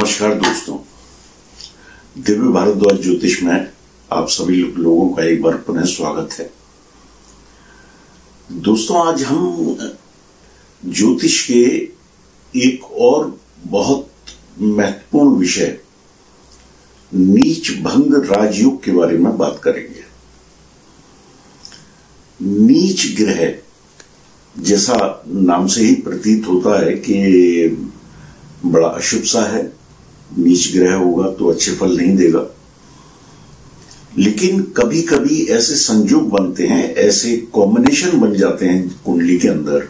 नमस्कार दोस्तों, दिव्य भारद्वाज ज्योतिष में आप सभी लोगों का एक बार पुनः स्वागत है। दोस्तों, आज हम ज्योतिष के एक और बहुत महत्वपूर्ण विषय नीच भंग राजयोग के बारे में बात करेंगे। नीच ग्रह, जैसा नाम से ही प्रतीत होता है कि बड़ा अशुभ सा है, नीच ग्रह होगा तो अच्छे फल नहीं देगा। लेकिन कभी कभी ऐसे संयोग बनते हैं, ऐसे कॉम्बिनेशन बन जाते हैं कुंडली के अंदर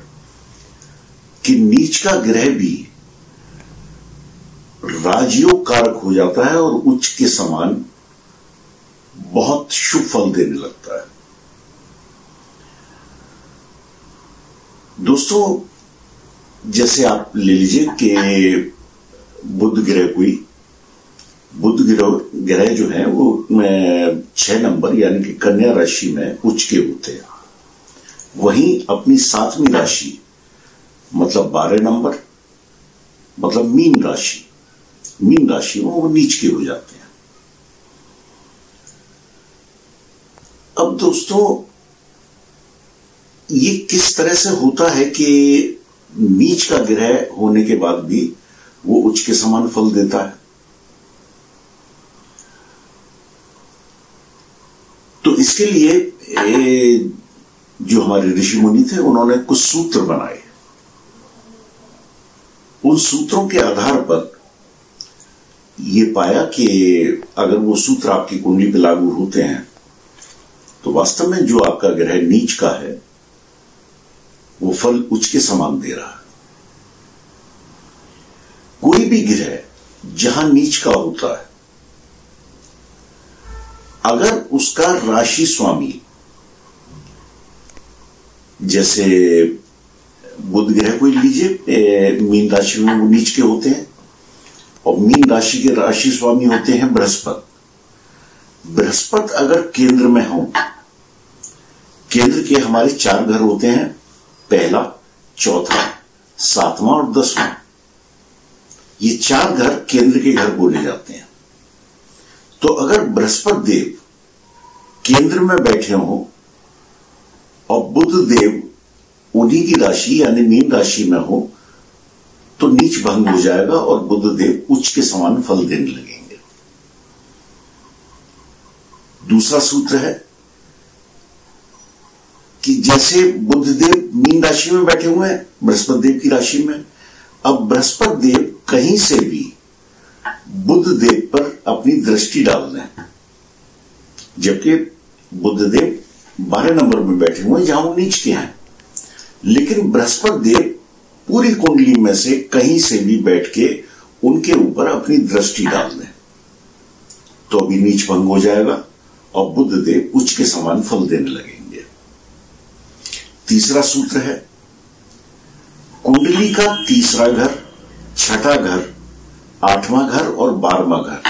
कि नीच का ग्रह भी राजयोग कारक हो जाता है और उच्च के समान बहुत शुभ फल देने लगता है। दोस्तों, जैसे आप ले लीजिए कि बुध ग्रह जो है वो 6 नंबर यानी कि कन्या राशि में उच्च के होते हैं। वहीं अपनी 7वीं राशि मतलब 12 नंबर मतलब मीन राशि में वो नीच के हो जाते हैं। अब दोस्तों, ये किस तरह से होता है कि नीच का ग्रह होने के बाद भी वो उच्च के समान फल देता है? तो इसके लिए जो हमारे ऋषि मुनि थे उन्होंने कुछ सूत्र बनाए। उन सूत्रों के आधार पर ये पाया कि अगर वो सूत्र आपकी कुंडली पे लागू होते हैं तो वास्तव में जो आपका ग्रह नीच का है वो फल उच्च के समान दे रहा है। कोई भी ग्रह जहां नीच का होता है, अगर उसका राशि स्वामी, जैसे बुध ग्रह को लीजिए, मीन राशि में वो नीच के होते हैं और मीन राशि के राशि स्वामी होते हैं बृहस्पति अगर केंद्र में हो, केंद्र के हमारे 4 घर होते हैं, पहला, चौथा, 7वां और 10वां। ये 4 घर केंद्र के घर बोले जाते हैं। तो अगर बृहस्पति देव केंद्र में बैठे हो और बुध देव उन्हीं की राशि यानी मीन राशि में हो तो नीच भंग हो जाएगा और बुध देव उच्च के समान फल देने लगेंगे। दूसरा सूत्र है कि जैसे बुध देव मीन राशि में बैठे हुए हैं बृहस्पति देव की राशि में, अब बृहस्पति देव कहीं से भी बुध देव पर अपनी दृष्टि डाल दें, जबकि बुध देव 12 नंबर में बैठे हुए हैं जहां वो नीच के हैं, लेकिन बृहस्पति देव पूरी कुंडली में से कहीं से भी बैठ के उनके ऊपर अपनी दृष्टि डाल दें तो अभी नीच भंग हो जाएगा और बुध देव उच्च के समान फल देने लगेंगे। तीसरा सूत्र है कुंडली का तीसरा घर, छठा घर, 8वां घर और 12वां घर।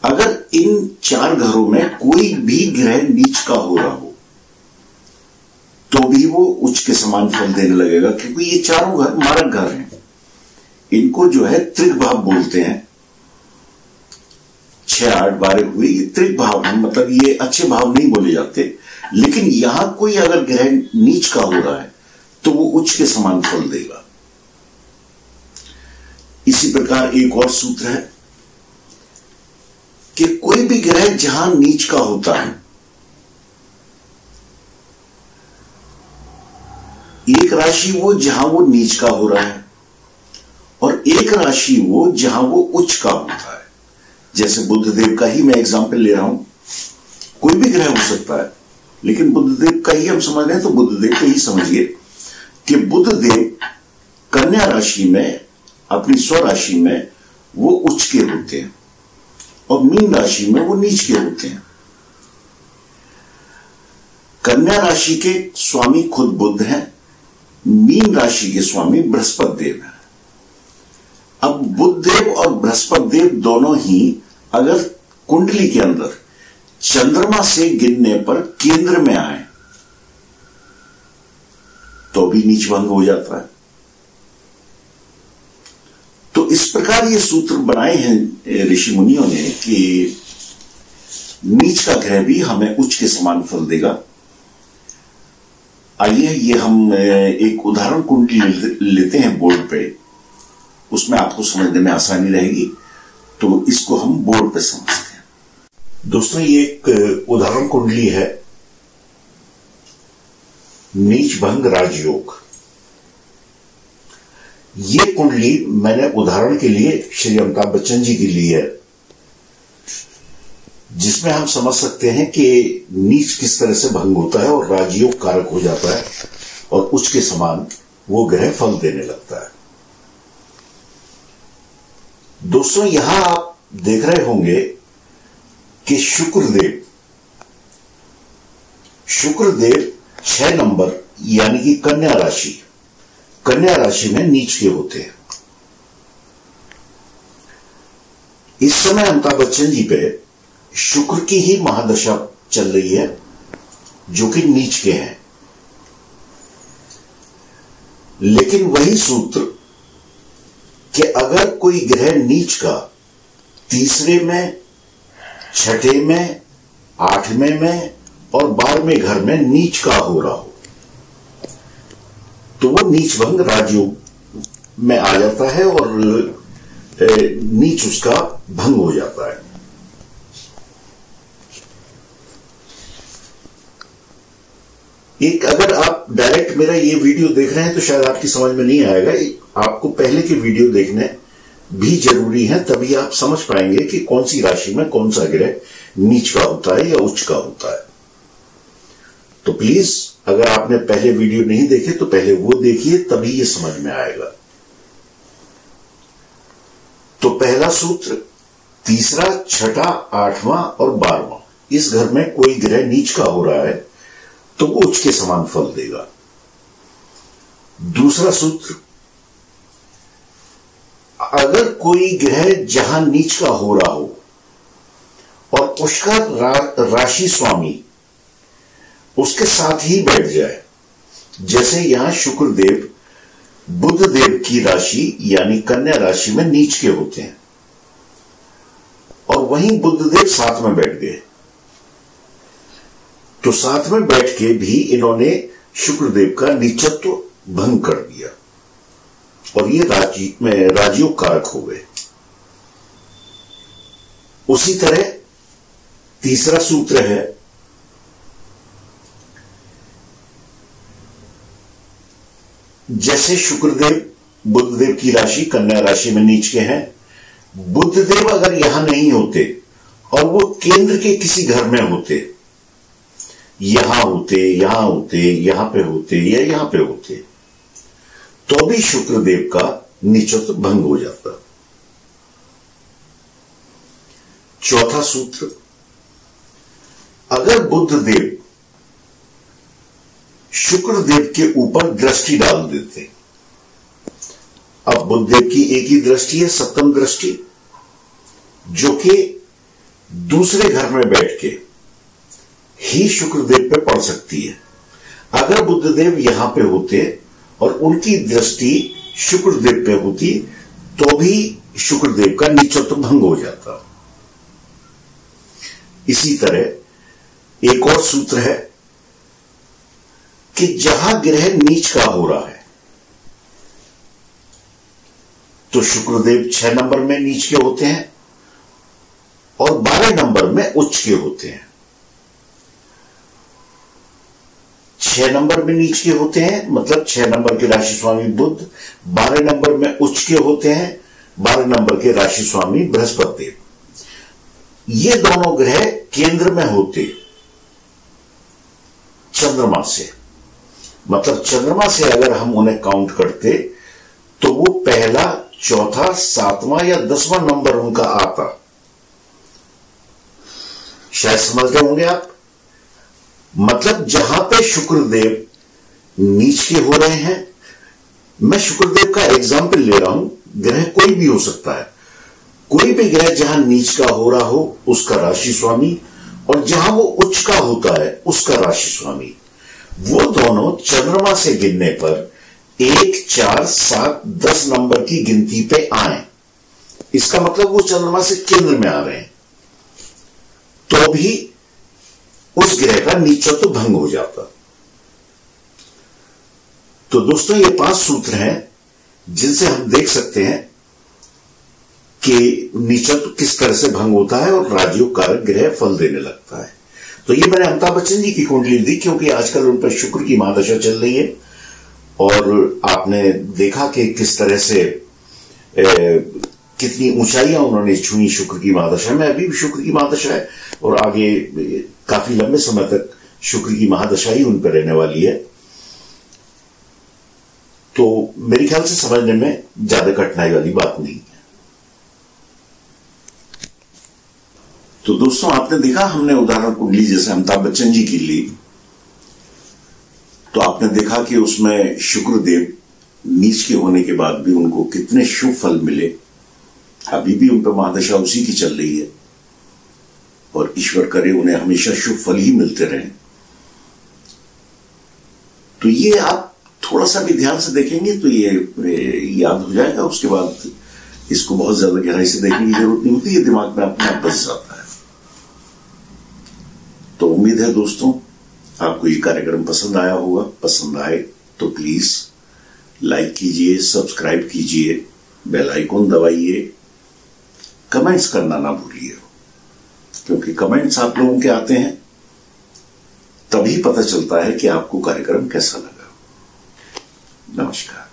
अगर इन 4 घरों में कोई भी ग्रह नीच का हो रहा हो तो भी वो उच्च के समान फल देने लगेगा, क्योंकि ये चारों घर मारक घर हैं। इनको जो है त्रिक भाव बोलते हैं। 6, 8, 12 हुए, ये त्रिक भाव है, मतलब ये अच्छे भाव नहीं बोले जाते। लेकिन यहां कोई अगर ग्रह नीच का हो रहा है तो वो उच्च के समान फल देगा। इसी प्रकार एक और सूत्र है कि कोई भी ग्रह जहां नीच का होता है, एक राशि वो जहां वो नीच का हो रहा है और एक राशि वो जहां वो उच्च का होता है। जैसे बुध देव का ही मैं एग्जांपल ले रहा हूं, कोई भी ग्रह हो सकता है लेकिन बुध देव का ही हम समझ रहे हैं तो बुध देव को ही समझिए कि बुध देव कन्या राशि में अपनी स्वराशि में वो उच्च के होते हैं और मीन राशि में वो नीच के होते हैं। कन्या राशि के स्वामी खुद बुध हैं, मीन राशि के स्वामी बृहस्पति देव हैं। अब बुध देव और बृहस्पति देव दोनों ही अगर कुंडली के अंदर चंद्रमा से गिनने पर केंद्र में आए तो भी नीच भंग हो जाता है। तो इस प्रकार ये सूत्र बनाए हैं ऋषि मुनियों ने कि नीच का ग्रह भी हमें उच्च के समान फल देगा। आइए ये हम एक उदाहरण कुंडली लेते हैं बोर्ड पे, उसमें आपको समझने में आसानी रहेगी, तो इसको हम बोर्ड पे समझते हैं। दोस्तों, ये एक उदाहरण कुंडली है नीच भंग राजयोग। ये कुंडली मैंने उदाहरण के लिए श्री अमिताभ बच्चन जी की ली है, जिसमें हम समझ सकते हैं कि नीच किस तरह से भंग होता है और राजयोग कारक हो जाता है और उच्च के समान वो ग्रह फल देने लगता है। दोस्तों, यहां आप देख रहे होंगे कि शुक्रदेव 6 नंबर यानी कि कन्या राशि में नीच के होते हैं। इस समय अमिताभ बच्चन जी पे शुक्र की ही महादशा चल रही है, जो कि नीच के हैं। लेकिन वही सूत्र कि अगर कोई ग्रह नीच का 3रे में, 6ठे में, 8वें में और 12वें घर में नीच का हो रहा हो, तो वो नीच भंग राजयोग में आ जाता है और नीच उसका भंग हो जाता है। अगर आप डायरेक्ट मेरा ये वीडियो देख रहे हैं तो शायद आपकी समझ में नहीं आएगा, आपको पहले के वीडियो देखने भी जरूरी है, तभी आप समझ पाएंगे कि कौन सी राशि में कौन सा ग्रह नीच का होता है या उच्च का होता है। तो प्लीज, अगर आपने पहले वीडियो नहीं देखे तो पहले वो देखिए, तभी ये समझ में आएगा। तो पहला सूत्र, 3रा, 6ठा, 8वां और 12वां, इस घर में कोई ग्रह नीच का हो रहा है तो वो उच्च के समान फल देगा। दूसरा सूत्र, अगर कोई ग्रह जहां नीच का हो रहा हो और उसका राशि स्वामी उसके साथ ही बैठ जाए, जैसे यहां शुक्रदेव बुध देव की राशि यानी कन्या राशि में नीच के होते हैं और वहीं बुध देव साथ में बैठ गए, तो साथ में बैठ के भी इन्होंने शुक्रदेव का नीचत्व भंग कर दिया और ये राजयोग कारक हो गए। उसी तरह तीसरा सूत्र है, जैसे शुक्रदेव बुधदेव की राशि कन्या राशि में नीच के हैं, बुधदेव अगर यहां नहीं होते और वो केंद्र के किसी घर में होते, यहां होते, यहां पे होते या यहां पे होते, तो भी शुक्रदेव का नीचत्व भंग हो जाता। चौथा सूत्र, अगर बुधदेव शुक्रदेव के ऊपर दृष्टि डाल देते, अब बुधदेव की एक ही दृष्टि है, सप्तम दृष्टि, जो कि दूसरे घर में बैठ के ही शुक्रदेव पे पड़ सकती है। अगर बुधदेव यहां पे होते और उनकी दृष्टि शुक्रदेव पे होती तो भी शुक्रदेव का नीचत्व भंग हो जाता। इसी तरह एक और सूत्र है कि जहां ग्रह नीच का हो रहा है तो शुक्रदेव 6 नंबर में नीच के होते हैं और 12 नंबर में उच्च के होते हैं। 6 नंबर में नीच के होते हैं मतलब 6 नंबर के राशि स्वामी बुध, 12 नंबर में उच्च के होते हैं, 12 नंबर के राशि स्वामी बृहस्पति। ये दोनों ग्रह केंद्र में होते चंद्रमा से, मतलब चंद्रमा से अगर हम उन्हें काउंट करते तो वो पहला, चौथा, 7वां या 10वां नंबर उनका आता। शायद समझ रहे होंगे आप। मतलब जहां पे शुक्रदेव नीच के हो रहे हैं, मैं शुक्रदेव का एग्जाम्पल ले रहा हूं, ग्रह कोई भी हो सकता है, कोई भी ग्रह जहां नीच का हो रहा हो उसका राशि स्वामी, और जहां वो उच्च का होता है उसका राशि स्वामी, वो दोनों चंद्रमा से गिनने पर 1, 4, 7, 10 नंबर की गिनती पे आए इसका मतलब वो चंद्रमा से केंद्र में आ रहे हैं, तो भी उस ग्रह का नीचत्व भंग हो जाता। तो दोस्तों, ये 5 सूत्र हैं जिनसे हम देख सकते हैं कि नीचत्व किस तरह से भंग होता है और राजयोग कारक ग्रह फल देने लगता है। तो ये मैंने अमिताभ बच्चन जी की कुंडली दी, क्योंकि आजकल उन पर शुक्र की महादशा चल रही है और आपने देखा कि किस तरह से कितनी ऊंचाइयां उन्होंने छुई शुक्र की महादशा में। अभी भी शुक्र की महादशा है और आगे काफी लंबे समय तक शुक्र की महादशा ही उन पर रहने वाली है। तो मेरे ख्याल से समझने में ज्यादा कठिनाई वाली बात नहीं है। तो दोस्तों, आपने देखा हमने उदाहरण कुंडली जैसे अमिताभ बच्चन जी की ली, तो आपने देखा कि उसमें शुक्रदेव नीच के होने के बाद भी उनको कितने शुभ फल मिले। अभी भी उन पर महादशा उसी की चल रही है और ईश्वर करे उन्हें हमेशा शुभ फल ही मिलते रहे। तो ये आप थोड़ा सा भी ध्यान से देखेंगे तो ये याद हो जाएगा। उसके बाद इसको बहुत ज्यादा गहराई से देखने की जरूरत नहीं होती, ये दिमाग में अपने आप बस जाता है। तो उम्मीद है दोस्तों आपको ये कार्यक्रम पसंद आया होगा। पसंद आए तो प्लीज लाइक कीजिए, सब्सक्राइब कीजिए, बेल आइकन दबाइए, कमेंट्स करना ना भूलिए, क्योंकि कमेंट्स आप लोगों के आते हैं तभी पता चलता है कि आपको कार्यक्रम कैसा लगा। नमस्कार।